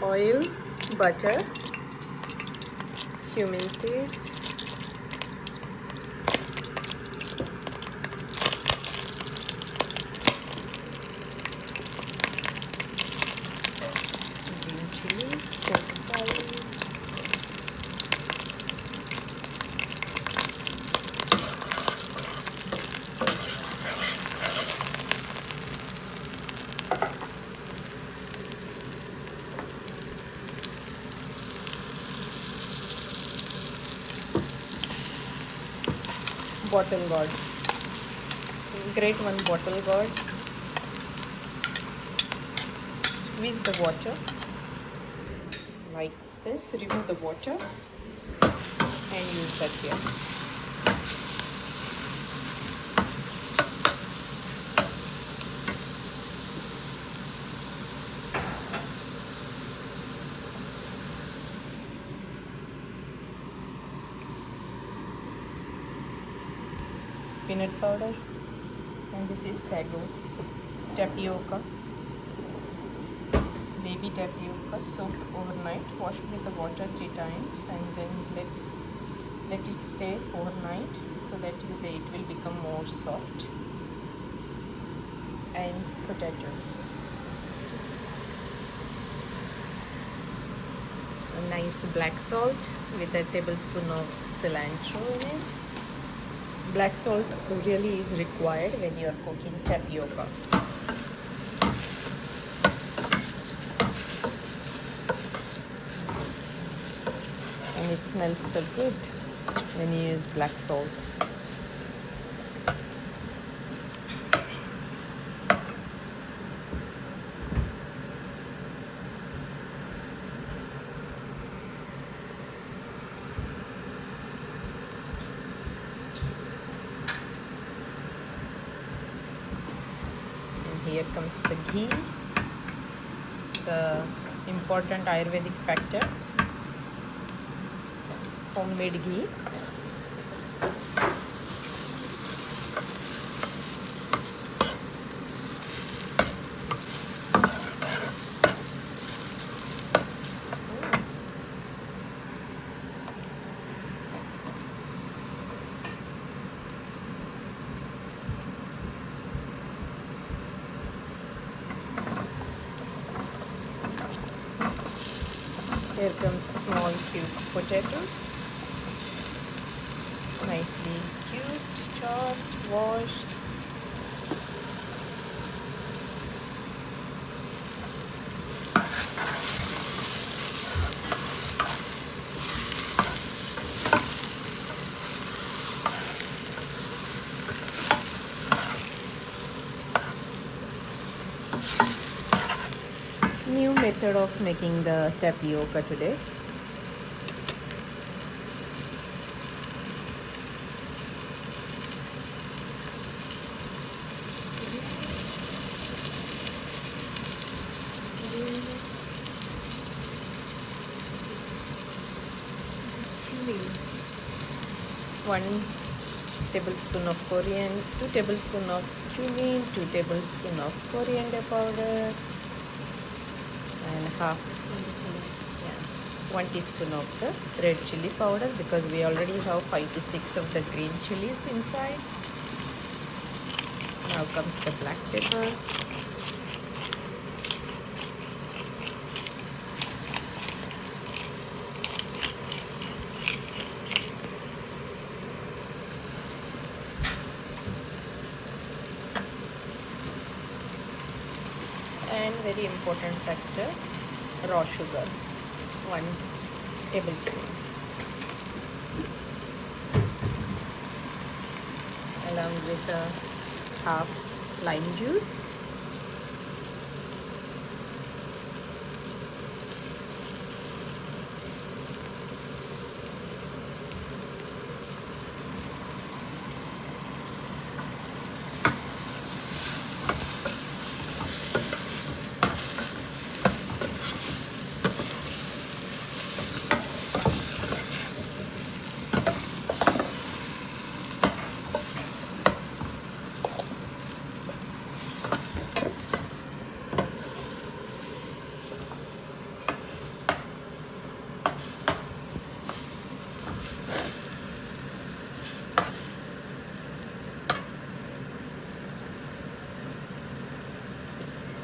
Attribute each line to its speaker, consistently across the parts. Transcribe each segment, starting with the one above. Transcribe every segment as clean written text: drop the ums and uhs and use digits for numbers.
Speaker 1: oil, butter, cumin seeds, green chilies, 25, bottle gourd. Grate one bottle gourd. Squeeze the water like this. Remove the water and use that here. Peanut powder, and this is sago. Tapioca, baby tapioca soaked overnight. Wash with the water 3 times and then let it stay overnight so that it will become more soft. And potato, a nice black salt with a tablespoon of cilantro in it. Black salt really is required when you are cooking tapioca. And it smells so good when you use black salt. Here comes the ghee, the important Ayurvedic factor, homemade ghee. Here comes small cute potatoes, nicely cubed, chopped, washed. New method of making the tapioca today. One tablespoon of coriander, 2 tablespoons of cumin, 2 tablespoons of coriander powder, and half, 1 teaspoon of the red chili powder, because we already have 5 to 6 of the green chilies inside. Now comes the black pepper. And very important factor, raw sugar, 1 tablespoon, along with half lime juice.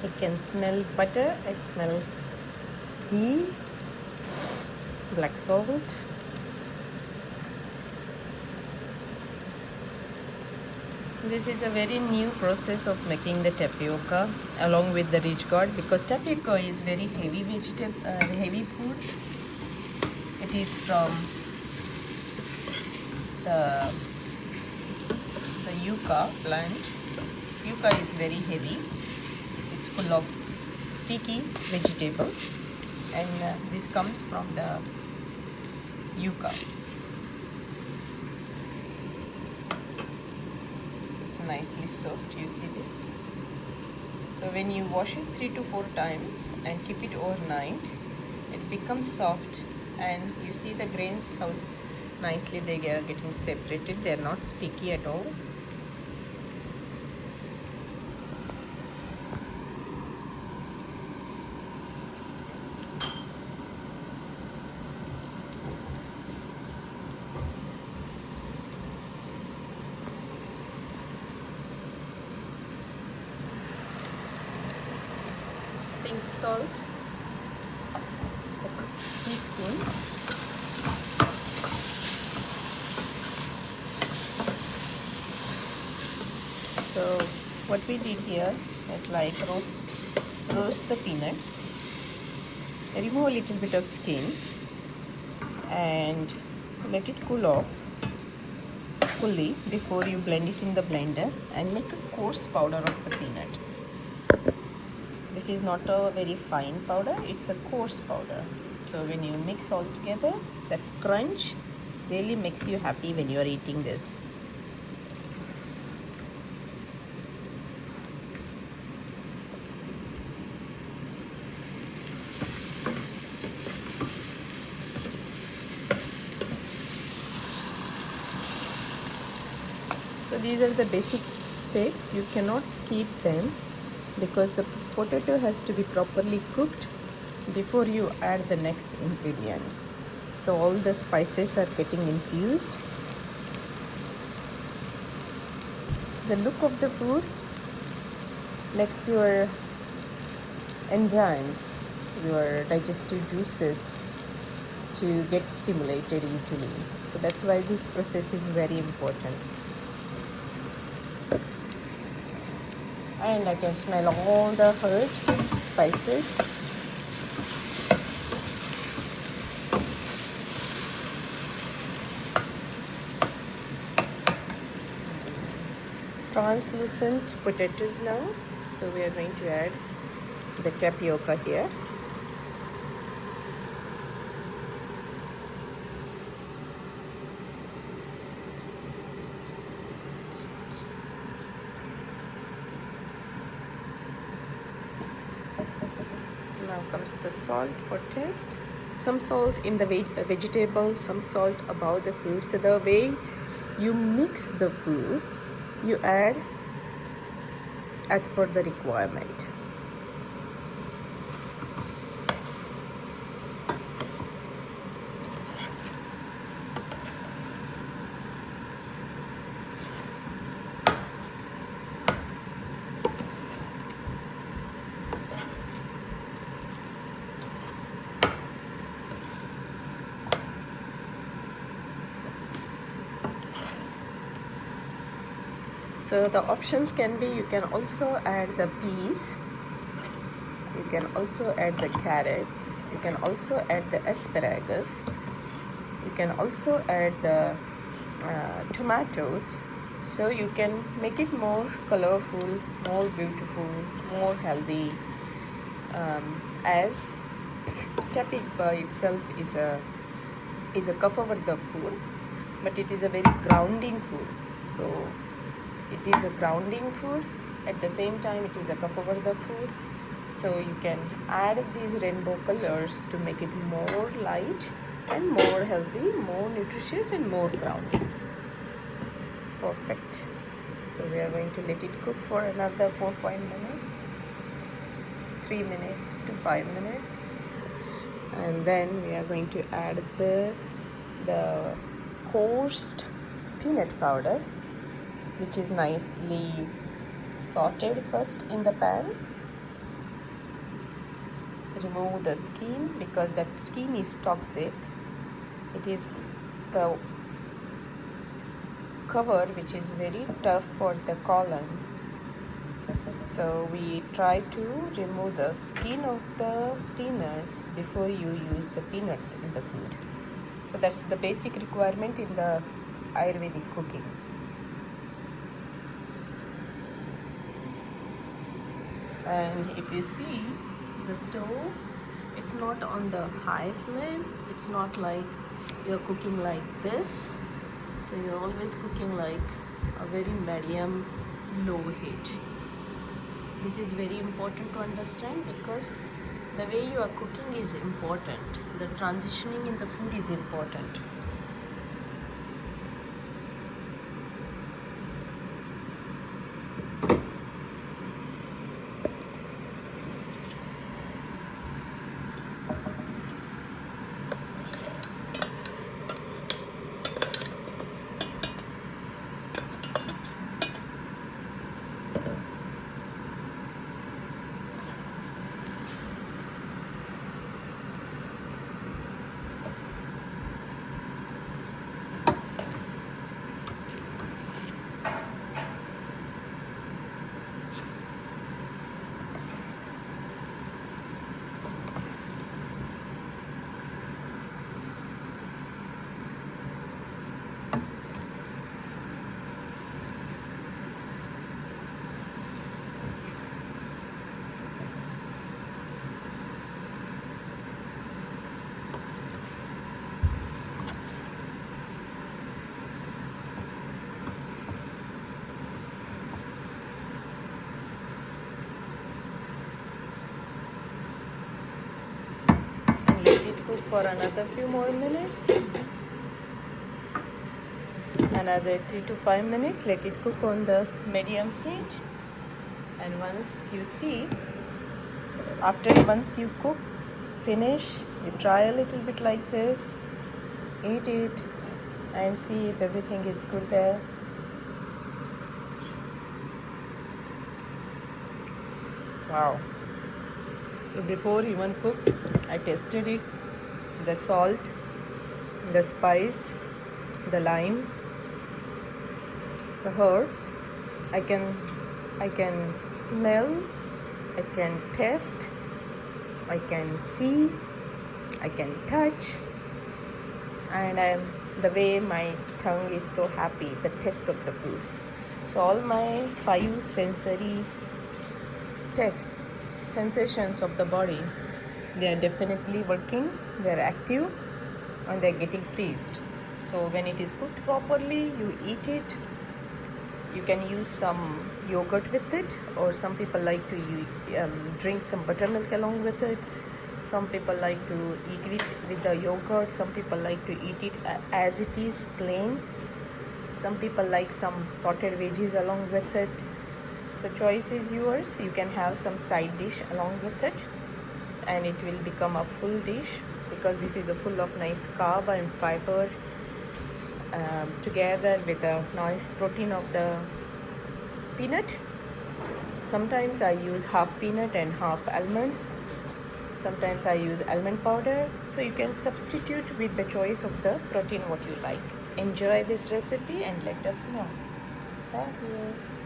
Speaker 1: You can smell butter, I smell ghee, black salt. This is a very new process of making the tapioca along with the rich gourd, because tapioca is very heavy heavy food. It is from the yucca plant. Yucca is very heavy. It's full of sticky vegetable, and this comes from the yucca. It's nicely soaked. You see this? So when you wash it 3 to 4 times and keep it overnight, it becomes soft, and you see the grains how nicely they are getting separated. They are not sticky at all. Pink salt, a teaspoon. So what we did here is like roast the peanuts, remove a little bit of skin, and let it cool off fully before you blend it in the blender and make a coarse powder of the peanut. This is not a very fine powder, it's a coarse powder. So when you mix all together, that crunch really makes you happy when you are eating this. So these are the basic steps. You cannot skip them because the potato has to be properly cooked before you add the next ingredients. So all the spices are getting infused. The look of the food makes your enzymes, your digestive juices to get stimulated easily. So that's why this process is very important. And I can smell all the herbs, spices. Translucent potatoes now. So we are going to add the tapioca here. Now comes the salt for taste. Some salt in the vegetables, some salt above the food. So the way you mix the food, you add as per the requirement. So the options can be, you can also add the peas, you can also add the carrots, you can also add the asparagus, you can also add the tomatoes. So you can make it more colorful, more beautiful, more healthy, as tapioca itself is a cup over the food, but it is a very grounding food. So it is a grounding food, at the same time it is a cup over the food. So you can add these rainbow colors to make it more light and more healthy, more nutritious and more grounding. Perfect. So we are going to let it cook for another 4-5 minutes, 3 minutes to 5 minutes, and then we are going to add the coarse peanut powder, which is nicely sauteed first in the pan. remove the skin because that skin is toxic. It is the cover which is very tough for the colon. So we try to remove the skin of the peanuts before you use the peanuts in the food. So that's the basic requirement in the Ayurvedic cooking. And if you see the stove, it's not on the high flame. It's not like you're cooking like this. So you're always cooking like a very medium low heat. This is very important to understand because the way you are cooking is important. The transitioning in the food is important. Let it cook for another few more minutes. Another 3 to 5 minutes. Let it cook on the medium heat. And once you see, once you cook, finish, you try a little bit like this, eat it, and see if everything is good there. Wow. So before even cooked, I tested it, the salt, the spice, the lime, the herbs. I can smell, I can taste, I can see, I can touch, and the way my tongue is so happy, the taste of the food. So all my 5 sensory taste sensations of the body, they are definitely working, they are active, and they are getting pleased. So when it is cooked properly, you eat it. You can use some yogurt with it, or some people like to drink some buttermilk along with it. Some people like to eat it with the yogurt. Some people like to eat it as it is plain. Some people like some sorted veggies along with it. So choice is yours. You can have some side dish along with it, and it will become a full dish because this is a full of nice carb and fiber together with a nice protein of the peanut. Sometimes I use half peanut and half almonds. Sometimes I use almond powder. So you can substitute with the choice of the protein what you like. Enjoy this recipe and let us know. Thank you.